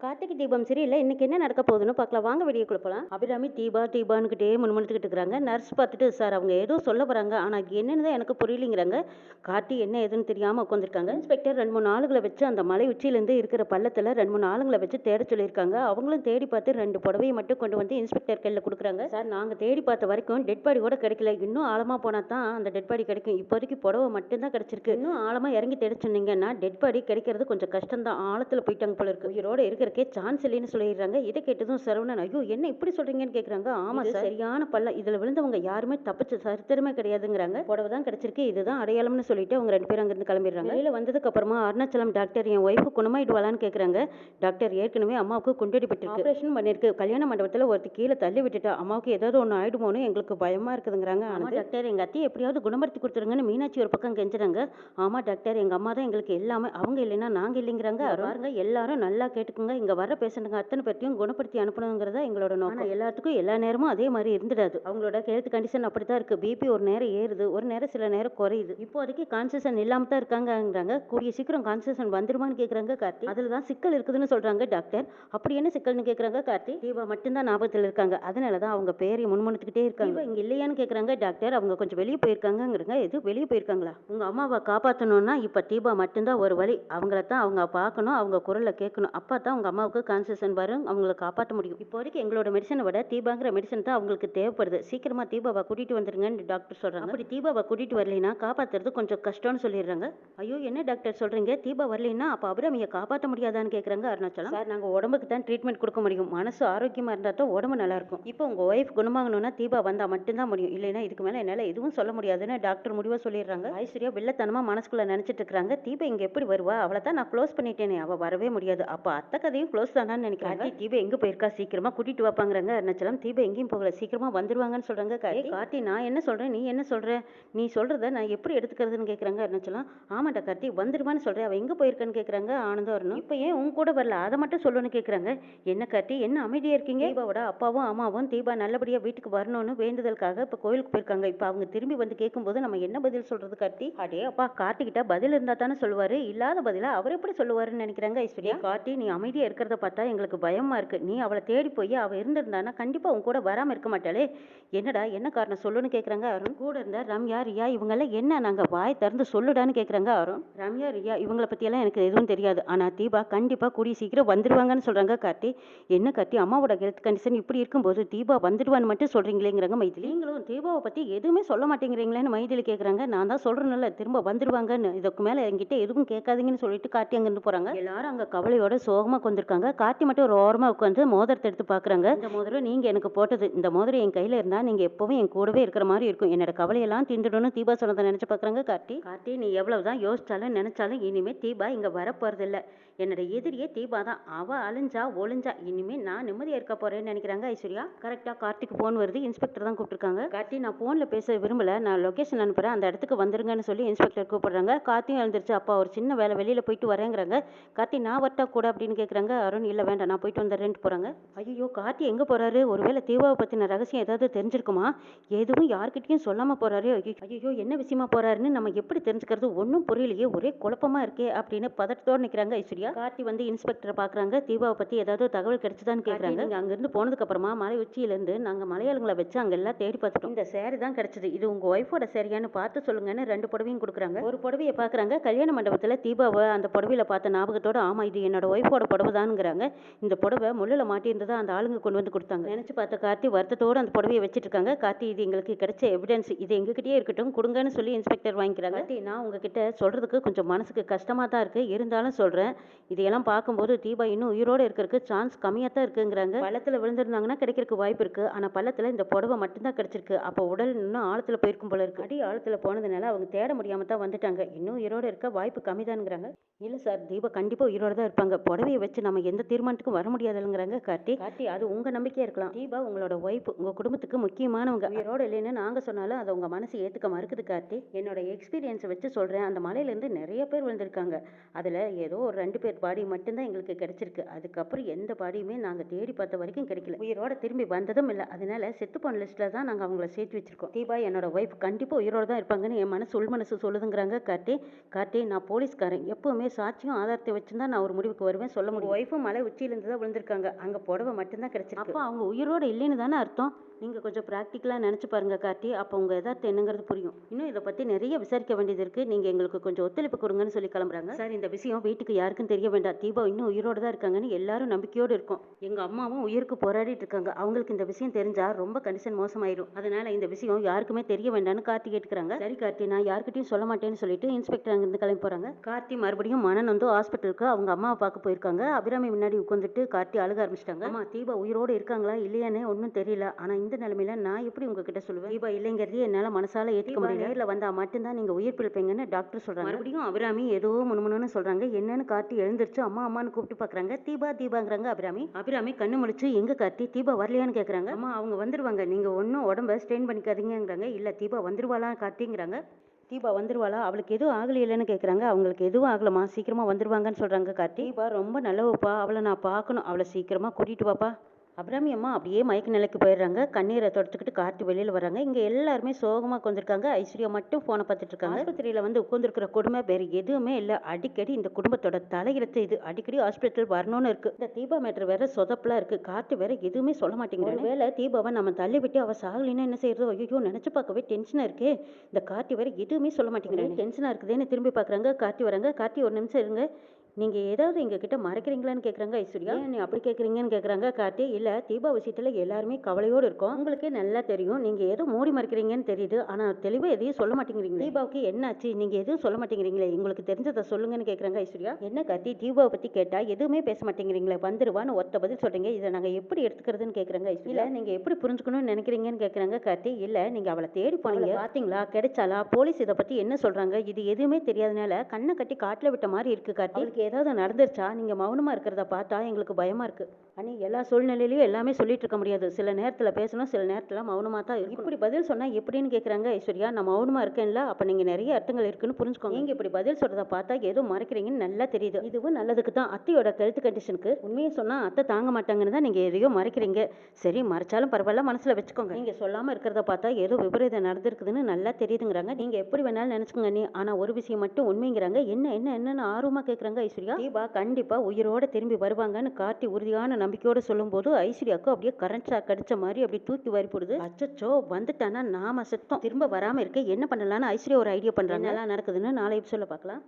கார்த்திகை தீபம் சரியில்லை. இன்னைக்கு என்ன நடக்க போகுதுன்னு பார்க்கலாம். வாங்க வீடியோக்குள்ள போலாம். அபிராமி தீபான்னுக்கிட்டே முணுமுணுத்துக்கிட்டு இருக்கிறாங்க. நர்ஸ் பார்த்துட்டு சார் அவங்க ஏதோ சொல்ல வராங்க, ஆனால் என்னன்னு தான் எனக்கு புரியலைங்கிறாங்க. கார்த்தி என்ன ஏதுன்னு தெரியாமல் உட்காந்துருக்காங்க. இன்ஸ்பெக்டர் 2 3 ஆளுங்களை வச்சு அந்த மலை உச்சியிலேருந்து இருக்கிற பள்ளத்தில் 2 3 ஆளுங்களை வச்சு தேட சொல்லியிருக்காங்க. அவங்களும் தேடி பார்த்து 2 புடவையை மட்டும் கொண்டு வந்து இன்ஸ்பெக்டர் கையில் கொடுக்குறாங்க. சார் நாங்கள் தேடி பார்த்த வரைக்கும் டெட் பாடி கூட கிடைக்கல. இன்னும் ஆழமாக போனால் தான் அந்த டெட் பாடி கிடைக்கும். இப்போதைக்கு புடவை மட்டும்தான் கிடைச்சிருக்கு. இன்னும் ஆழமாக இறங்கி தேட சொன்னீங்கன்னா டெட் பாடி கிடைக்கிறது கொஞ்சம் கஷ்டம் தான். ஆழத்தில் போயிட்டாங்க போல இருக்கு. உயிரோட இருக்கிற சான்ஸ் இல்லைன்னு சொல்லிடுறாங்க. இதை கேட்டதும் சரவணன் ஐயோ என்ன இப்படி சொல்றீங்கன்னு கேக்குறாங்க. ஆமா சார், சரியான பல்ல. இதுல விழுந்தவங்க யாருமே தப்பிச்ச சரித்திரமே கிடையாதுங்கிறாங்க. புடவை தான் கிடைச்சிருக்கு, இதுதான் அடையாளம்னு சொல்லிட்டு அவங்க 2 பேரும் அங்கிருந்து கிளம்பிடுறாங்க. வெளியில வந்ததுக்கு அப்புறமா அருணாச்சலம் டாக்டர் என் ஒய்ஃபு குணமாயிடுவாளான்னு கேக்குறாங்க. டாக்டர் ஏற்கனவே அம்மாவுக்கு குண்டடிப்பட்டிருக்கு, ஆபரேஷன் பண்ணிருக்கு. கல்யாண மண்டபத்துல ஒருத்தி கீழே தள்ளி விட்டுட்டா. அம்மாவுக்கு ஏதாவது ஒன்று ஆயிடுமோன்னு எங்களுக்கு பயமா இருக்குதுங்கிறாங்க. ஆனா டாக்டர் எங்க அத்தையை எப்படியாவது குணப்படுத்தி கொடுத்துருங்கன்னு மீனாட்சி ஒரு பக்கம் கெஞ்சுறாங்க. ஆமா டாக்டர், எங்க அம்மா தான் எங்களுக்கு எல்லாமே, அவங்க இல்லைன்னா நாங்க இல்லைங்கிறாங்க. பாருங்க எல்லாரும் நல்லா கேட்டுக்குங்க, இங்க வர பேஷண்ட்டுங்க அத்தனை பேர்த்தையும் குணப்படுத்தி அனுப்பணுங்கிறதா எங்களோட நோக்கம். எல்லாத்துக்கும் எல்லா நேரமும் அதே மாதிரி இருந்துடாது. அவங்களோட ஹெல்த் கண்டிஷன் அப்படித்தான் இருக்கு. பிபி ஒரு நேரம் ஏறுது, ஒரு நேரம் சில நேரம் குறையுது. இப்போதைக்கு கான்செஷன் இல்லாம தான் இருக்காங்கிறாங்க. கூடிய சீக்கிரம் கான்செஷன் வந்துருமான்னு கேக்குறாங்க கார்த்தி. அதுல தான் சிக்கல் இருக்குதுன்னு சொல்றாங்க டாக்டர். அப்படி என்ன சிக்கல்னு கேக்குறாங்க கார்த்தி. தீபா மட்டும்தான் ஞாபகத்தில் இருக்காங்க, அதனாலதான் அவங்க பேரை முன்முணுத்துக்கிட்டே இருக்காங்க. இங்க இல்லையான்னு கேக்குறாங்க டாக்டர். அவங்க கொஞ்சம் வெளியே போயிருக்காங்கிறாங்க. எது வெளியே போயிருக்காங்களா? உங்க அம்மாவை காப்பாற்றணும்னா இப்ப தீபா மட்டும்தான் ஒரு வழி. அவங்கள தான் அவங்க பார்க்கணும், அவங்க குரலை கேட்கணும். அப்பா தான் உங்க அம்மாவுக்கு கான்செஷன் வரும், அவங்களை காப்பாற்ற முடியும். இப்போதைக்கு எங்களோட மெடிசனை விட தீபாங்கிற மெடிசன் தான் அவங்களுக்கு தேவைப்படுது. சீக்கிரமா தீபாவை கூட்டிட்டு வந்துருங்கன்னு டாக்டர் சொல்றாங்க. அப்படி தீபாவை கூட்டிட்டு வரலைன்னா காப்பாத்துறது கொஞ்சம் கஷ்டம்னு சொல்லிடுறாங்க. ஐயோ என்ன டாக்டர் சொல்றீங்க, தீபா வரலைன்னா அப்ப அபிராமியை காப்பாற்ற முடியாதான்னு கேக்குறாங்க அருணாச்சலம். சார் நாங்க உடம்புக்கு தான் ட்ரீட்மெண்ட் கொடுக்க முடியும், மனசு ஆரோக்கியமா இருந்தா தான் உடம்பு நல்லா இருக்கும். இப்போ உங்க ஒய்ஃப் குணமாகணும்னா தீபா வந்தா மட்டும்தான் முடியும், இல்லைன்னா இதுக்கு மேல என்னால எதுவும் சொல்ல முடியாதுன்னு டாக்டர் முடிவா சொல்லிடுறாங்க. ஐஸ்வர்யா வில்லத்தனமா மனசுக்குள்ள நினைச்சிட்டு இருக்காங்க. தீபா இங்க எப்படி வருவா, அவளை தான் நான் க்ளோஸ் பண்ணிட்டேனே, அவ வரவே முடியாது. அப்ப அத்தை கதையும் க்ளோஸ் தானான்னு நினைக்கிறாங்க. தீபா எங்க போயிருக்கா, சீக்கிரமா கூட்டிட்டு வாப்பாங்கிறாங்க அருணாச்சலம். தீபா எங்கேயும் போகல, சீக்கிரமா வந்துருவாங்கன்னு சொல்றாங்க. கார்த்தி நான் என்ன சொல்றேன் நீ என்ன சொல்ற, நீ சொல்றத நான் எப்படி எடுத்துக்கிறதுன்னு கேக்குறாங்க அருணாச்சலம். ஆமாண்டா கார்த்தி வந்துருவான்னு சொல்றேன், அவ எங்க போயிருக்கான்னு கேக்குறாங்க ஆனந்தம் வரணும். இப்ப ஏன் உன் கூட வரல, அதை மட்டும் சொல்லணும்னு கேக்குறாங்க. என்ன கார்த்தி என்ன அமைதியா இருக்கீங்க? தீபாவோட அப்பாவும் அம்மாவும் தீபா நல்லபடியா வீட்டுக்கு வரணும்னு வேண்டுதலுக்காக இப்ப கோயிலுக்கு போயிருக்காங்க. இப்ப அவங்க திரும்பி வந்து கேட்கும்போது நம்ம என்ன பதில் சொல்றது கார்த்தி? அடே அப்பா, கார்த்திகிட்ட பதில் இருந்தா தானே சொல்லுவாரு, இல்லாத பதிலா அவர் எப்படி சொல்லுவாருன்னு நினைக்கிறாங்க ஐஸ்வர்யா. கார்த்தி நீ அமைதியா இருக்கிறத பார்த்தா எங்களுக்கு பயமா இருக்கு. நீ அவளை தேடி போய் அவ இருந்திருந்தானா கண்டிப்பா உன் கூட வராம இருக்க மாட்டாளே. என்னடா என்ன காரணம் சொல்லுன்னு கேக்குறாங்க அருண். கூட இருந்த ரம்யா ரியா இவங்கெல்லாம் என்ன, நாங்க வாய் திறந்து சொல்லுடான்னு கேக்குறாங்க அருண். ரம்யா ரியா இவங்கள பத்தி எல்லாம் எனக்கு எதுவும் தெரியாது, ஆனா தீபா கண்டிப்பா கூடிய சீக்கிரம் வந்துருவாங்கன்னு சொல்றாங்க கார்த்தி. என்ன கார்த்தி, அம்மாவோட ஹெல்த் கண்டிஷன் இப்படி இருக்கும்போது தீபா வந்துடுவான்னு மட்டும் சொல்றீங்களேங்கிறாங்க மைதிலி. நீங்களும் தீபாவை பத்தி எதுவுமே சொல்ல மாட்டேங்கிறீங்களேன்னு மைதிலி கேக்குறாங்க. நான் தான் சொல்றேன்ல திரும்ப வந்துருவாங்கன்னு, இதுக்கு மேல என்கிட்ட எதுவும் கேட்காதீங்கன்னு சொல்லிட்டு கார்த்தி அங்கிருந்து போறாங்க. எல்லாரும் அங்க கவலையோட சோகமா கொண்டிருக்காங்க. கார்த்தி மட்டும் ஒரு ஓரமா உட்காந்து மோதிரத்தை எடுத்து பாக்குறாங்க. இந்த மோதிரம் நீங்க எனக்கு போட்டது, இந்த மோதிரம் என் கையில இருந்தா நீங்க எப்பவும் என் கூடவே இருக்கிற மாதிரி இருக்கும், என்னோட கவலையெல்லாம் தீந்துடணும் தீபா சொன்னதை நினைச்சு பாக்குறாங்க கார்த்தி. கார்த்தி நீ எவ்வளவுதான் யோசிச்சாலும் நினைச்சாலும் இனிமே தீபா இங்க வரப்போறது இல்ல. என்னோட எதிரியே தீபா தான். அவ அழிஞ்சா ஒளிஞ்சா இனிமே நான் நிம்மதியா இருக்க போறேன்னு நினைக்கிறாங்க ஐஸ்வர்யா. கரெக்டா கார்த்திக் போன் வருது. இன்ஸ்பெக்டர் தான் கூப்பிட்டுருக்காங்க. கார்த்தி நான் போன்ல பேச விரும்பல, நான் லொகேஷன் அனுப்புறேன், அந்த இடத்துக்கு வந்துருங்கன்னு சொல்லி இன்ஸ்பெக்டர் கூப்பிடுறாங்க. கார்த்தியும் எழுந்திருச்சு அப்பா ஒரு சின்ன வேலை வெளியில போயிட்டு வரேங்கிறாங்க. கார்த்தி நான் வரட்டா கூட அப்படின்னு கேக்குறாங்க அருண். இல்ல வேண்டாம் நான் போயிட்டு வந்துடுறேன்ட்டு போறாங்க. ஐயோ கார்த்தி எங்க போறாரு, ஒருவேளை தீபாவை பத்தின ரகசியம் ஏதாவது தெரிஞ்சிருக்குமா, எதுவும் யார்கிட்டயும் சொல்லாம போறாரு. ஐயோ என்ன விஷயமா போறாருன்னு நம்ம எப்படி தெரிஞ்சுக்கிறது, ஒன்னும் புரியலையே, ஒரே குழப்பமா இருக்கே அப்படின்னு பதட்டத்தோடு நிக்கிறாங்க ஐஸ்வர்யா. கார்த்தி வந்து இன்ஸ்பெக்டரை பாக்குறாங்க. தீபாவை பத்தி ஏதாவது தகவல் கிடைச்சதான்னு கேக்குறாங்க. நீங்க அங்க இருந்து போனதுக்கு அப்புறமா மலை உச்சியில இருந்து நாங்க மலையாளங்களை வச்சு அங்க எல்லாம் தேடி பார்த்துட்டோம், இந்த சேரி தான் கிடைச்சது, இது உங்க ஒய்ஃபோட சேரியான்னு பார்த்து சொல்லுங்கன்னு 2 புடவையும் கொடுக்குறாங்க. ஒரு புடவையை பாக்குறாங்க. கல்யாண மண்டபத்துல தீபாவை அந்த புடவையில பார்த்த ஞாபகத்தோட ஆமா இது என்னோட ஒய்ஃபோட புடவை தான்ங்கிறாங்க. இந்த புடவை முள்ளில் மாட்டியிருந்ததா அந்த ஆளுங்க கொண்டு வந்து கொடுத்தாங்க. நினைச்சு பார்த்த கார்த்தி வருத்தத்தோடு அந்த புடவையை வச்சுட்டு இருக்காங்க. கார்த்தி இது எங்களுக்கு கிடைச்ச எவிடன்ஸ், இது எங்ககிட்டயே இருக்கட்டும் கொடுங்கன்னு சொல்லி இன்ஸ்பெக்டர் வாங்கிக்கிறாங்க. கார்த்தி நான் உங்ககிட்ட சொல்றதுக்கு கொஞ்சம் மனசுக்கு கஷ்டமா தான் இருக்கு, இருந்தாலும் சொல்றேன், இதையெல்லாம் பார்க்கும்போது தீபா இன்னும் உயிரோடு இருக்கிறதுக்கு சான்ஸ் கம்மியாக தான் இருக்குங்கிறாங்க. பள்ளத்தில் விழுந்திருந்தாங்கன்னா கிடைக்கிறதுக்கு வாய்ப்பு இருக்கு, ஆனால் பள்ளத்தில் இந்த புடவை மட்டும்தான் கிடைச்சிருக்கு. அப்போ உடல் இன்னும் ஆழத்தில் போயிருக்கும் போல இருக்கு. அடி ஆழத்தில் போனதுனால அவங்க தேட முடியாம தான் வந்துட்டாங்க, இன்னும் உயிரோடு இருக்க வாய்ப்பு கம்மி தான்ங்கிறாங்க. இல்லை சார் தீபா கண்டிப்பாக உயிரோடு தான் இருப்பாங்க, புடவையை வச்சு நம்ம எந்த தீர்மானத்துக்கும் வர முடியாதுங்கிறாங்க கார்த்தி. கார்த்தி அது உங்கள் நம்பிக்கையாக இருக்கலாம், தீபா உங்களோட ஒய்ஃப், உங்கள் குடும்பத்துக்கு முக்கியமானவங்க, உயிரோடு இல்லைன்னு நாங்கள் சொன்னாலும் அதை உங்கள் மனசு ஏற்றுக்க மறுக்குது கார்த்தி. என்னோட எக்ஸ்பீரியன்ஸை வச்சு சொல்கிறேன், அந்த மலையிலேருந்து நிறைய பேர் விழுந்திருக்காங்க, அதில் ஏதோ ஒரு 2 பேர் பாடி மட்டும்தான் எங்களுக்கு கிடைச்சிருக்கு. அதுக்கப்புறம் எந்த பாடியுமே நாங்க தேடி பார்த்த வரைக்கும் கிடைக்கல. உயிரோட திரும்பி வந்ததும் இல்ல. அதனால செத்து போன லிஸ்ட்ல தான் நாங்க அவங்கள சேர்த்து வச்சிருக்கோம். தீபா என்னோட ஒய்ஃப் கண்டிப்பா உயிரோட தான் இருப்பாங்கன்னு என் மனசு சொல்லுதுங்கிறாங்க கார்த்தி. கார்த்தி, நான் போலீஸ்காரன். எப்பவுமே சாட்சியும் ஆதாரத்தை வச்சுதான் நான் ஒரு முடிவுக்கு வருவேன் சொல்ல முடியும். ஒய்ஃபும் மலை உச்சியிலிருந்து தான் விழுந்திருக்காங்க. அங்க புடவை மட்டும்தான் கிடைச்சிருக்கு. அப்போ அவங்க உயிரோட இல்லைன்னு தானே அர்த்தம்? நீங்க கொஞ்சம் பிராக்டிக்கலா நினைச்சு பாருங்க கார்த்தி. அப்போ உங்க எதார்த்தம் என்னங்கிறது புரியும். இன்னும் இதை பத்தி நிறைய விசாரிக்க வேண்டியது இருக்கு. நீங்க எங்களுக்கு கொஞ்சம் ஒத்துழைப்பு கொடுங்கன்னு சொல்லி கிளம்புறாங்க. சார், இந்த விஷயம் வீட்டுக்கு யாருக்கும் தெரிய வேண்டாம். தீபா இன்னும் உயிரோட தான் இருக்காங்கன்னு எல்லாரும் நம்பிக்கையோடு இருக்கும். எங்க அம்மாவும் உயிருக்கு போராடிட்டு இருக்காங்க. அவங்களுக்கு இந்த விஷயம் தெரிஞ்சா ரொம்ப கண்டிஷன் மோசமாயிரும். அதனால இந்த விஷயம் யாருக்குமே தெரிய வேண்டாம்னு கார்த்தி கேட்டுக்கிறாங்க. சரி கார்த்தி, நான் யார்கிட்டயும் சொல்ல மாட்டேன்னு சொல்லிட்டு இன்ஸ்பெக்டர் அங்கிருந்து கிளம்பி போறாங்க. கார்த்தி மறுபடியும் மனம் வந்து ஹாஸ்பிட்டலுக்கு அவங்க அம்மாவை பார்க்க போயிருக்காங்க. அபிராமி முன்னாடி உட்காந்துட்டு கார்த்தி அழுக ஆரம்பிச்சிட்டாங்க. அம்மா, தீபா உயிரோடு இருக்காங்களா இல்லையானே ஒன்றும் தெரியல. ஆனா இந்த நிலைமையில நான் எப்படி உங்ககிட்ட சொல்லுவேன்? தீபா இல்லைங்கிறதே என்னால மனசால ஏற்றுக்க முடியல. நேரில் வந்தா மட்டும்தான் நீங்க உயிர் பிழைப்பீங்கன்னு டாக்டர் சொல்றாங்க. மறுபடியும் அபிராமி ஏதோ முணுமுணுன்னு சொல்றாங்க. என்னன்னு கார்த்தி எழுந்திருச்சு அம்மா அம்மான்னு கூப்பிட்டு பாக்குறாங்க. தீபா தீபாங்கிறாங்க அபிராமி கண்ணு முடிச்சு, எங்க கார்த்தி, தீபா வரலையான்னு கேக்குறாங்க. அம்மா, அவங்க வந்துருவாங்க, நீங்க ஒன்னும் உடம்ப ஸ்ட்ரெயின் பண்ணிக்காதீங்கிறாங்க. இல்ல, தீபா வந்துருவாளா கார்த்திங்கிறாங்க. தீபா வந்துருவாளா, அவளுக்கு எதுவும் ஆகலையிலன்னு கேட்குறாங்க. அவங்களுக்கு எதுவும் ஆகலமா, சீக்கிரமா வந்துருவாங்கன்னு சொல்றாங்க கார்த்தி. தீபா ரொம்ப நல்லவப்பா, அவளை நான் பார்க்கணும், அவளை சீக்கிரமா கூட்டிட்டு வாப்பா. அபிராமி அம்மா அப்படியே மயக்க நிலைக்கு போயிடுறாங்க. கண்ணீரை தொடச்சிக்கிட்டு கார்த்தி வெளியில் வராங்க. இங்கே எல்லாருமே சோகமாக உட்காந்துருக்காங்க. ஐஸ்வர்யா மட்டும் ஃபோனை பார்த்துட்டு இருக்காங்க. ஆஸ்பத்திரியில் வந்து உட்காந்துருக்கிற கொடுமை வேறு எதுவுமே இல்லை. அடிக்கடி இந்த குடும்பத்தோட தலையிடத்து இது. அடிக்கடி ஹாஸ்பிட்டல் வரணும்னு இருக்கு. இந்த தீபா மேட்டர் வேற சொதப்பலா இருக்கு. கார்த்தி வேற எதுவுமே சொல்ல மாட்டேங்குது. ஒருவேளை தீபாவை நம்ம தள்ளி விட்டு அவ சாகலின்னா என்ன செய்யறதோ? ஐயோ, நினைச்சு பார்க்கவே டென்ஷனா இருக்கே. இந்த கார்த்தி வேற எதுவுமே சொல்ல மாட்டேங்கிறேன். டென்ஷனா இருக்குதுன்னு திரும்பி பார்க்குறாங்க. கார்த்தி வராங்க. கார்த்தி, ஒரு நிமிஷம் இருங்க. நீங்க ஏதாவது எங்ககிட்ட மறைக்கிறீங்களான்னு கேட்குறாங்க ஐஸ்வர்யா. நீ அப்படி கேட்குறீங்கன்னு கேட்குறாங்க கார்த்தி. இல்லை, தீபா விஷயத்துல எல்லாருமே கவலையோடு இருக்கோம். உங்களுக்கே நல்லா தெரியும். நீங்க ஏதோ மூடி மறைக்கிறீங்கன்னு தெரியுது. ஆனா தெளிவாக எதையும் சொல்ல மாட்டேங்கிறீங்க. தீபாவுக்கு என்னாச்சு? நீங்க எதுவும் சொல்ல மாட்டேங்கிறீங்களே. உங்களுக்கு தெரிஞ்சதை சொல்லுங்கன்னு கேட்குறாங்க ஐஸ்வர்யா. என்ன கார்த்தி, தீபாவை பத்தி கேட்டா எதுவுமே பேச மாட்டேங்கிறீங்களே. வந்துருவான்னு ஒத்த பதில் சொல்றீங்க. இதை நாங்க எப்படி எடுத்துக்கிறதுன்னு கேட்குறாங்க ஐஸ்வர்யா. நீங்க எப்படி புரிஞ்சுக்கணும்னு நினைக்கிறீங்கன்னு கேட்குறாங்க கார்த்தி. இல்லை, நீங்க அவளை தேடி போனீங்க, பாத்தீங்களா, கிடைச்சாலா, போலீஸ் இதை பத்தி என்ன சொல்றாங்க, இது எதுவுமே தெரியாதனால கண்ணை கட்டி காட்டுல விட்ட மாதிரி இருக்கு கார்த்தி. ஏதாவது நடந்துருச்சா? நீங்க மௌனமா இருக்கிறத பார்த்தா எங்களுக்கு பயமா இருக்கு. அனி, எல்லா சூழ்நிலையிலயும் எல்லாமே சொல்லிட்டு இருக்க முடியாது. சில நேரத்துல பேசணும், சில நேரத்துல மௌனமா தான் இருக்கும். இப்படி பதில் சொன்னா எப்படின்னு கேக்குறாங்க ஐஸ்வர்யா. நான் மௌனமா இருக்கேன்ல, அப்ப நீங்க நிறைய அர்த்தங்கள் இருக்குன்னு புரிஞ்சுக்கோங்க. நீங்க இப்படி பதில் சொல்றத பார்த்தா ஏதோ மறைக்கிறீங்கன்னு நல்லா தெரியுது. இதுவும் நல்லதுக்கு தான். அத்தையோட ஹெல்த் கண்டிஷனுக்கு உண்மையை சொன்னா அத்தை தாங்க மாட்டாங்கன்னு தான் நீங்க எதையோ மறைக்கிறீங்க. சரி, மறைச்சாலும் பரவாயில்ல, மனசுல வச்சுக்கோங்க. நீங்க சொல்லாம இருக்கிறத பார்த்தா ஏதோ விபரீதம் நடந்திருக்குதுன்னு நல்லா தெரியுதுங்கிறாங்க. நீங்க எப்படி வேணாலும் நினைச்சுக்கோங்க நீ. ஆனா ஒரு விஷயம் மட்டும் உண்மைங்கிறாங்க. என்னன்னு ஆர்வமா கேக்குறாங்க ஐஸ்வர்யா. தீபா கண்டிப்பா உயிரோட திரும்பி வருவாங்கன்னு கார்த்தி உறுதியான நம்பிக்கையோட சொல்லும்போது ஐஸ்வர்யாவுக்கு அப்படியே கரண்ட் ஷாக் அடிச்ச மாதிரி அப்படியே தூக்கி வாரி போடுது. அச்சச்சோ, வந்துட்டானா நாம செத்தோம். திரும்ப வராம இருக்க என்ன பண்ணலாம்னு ஐஸ்வர்யா ஒரு ஐடியா பண்றாங்க. நல்லா நடக்குதுன்னு நாளை எபிசோட்ல பார்க்கலாம்.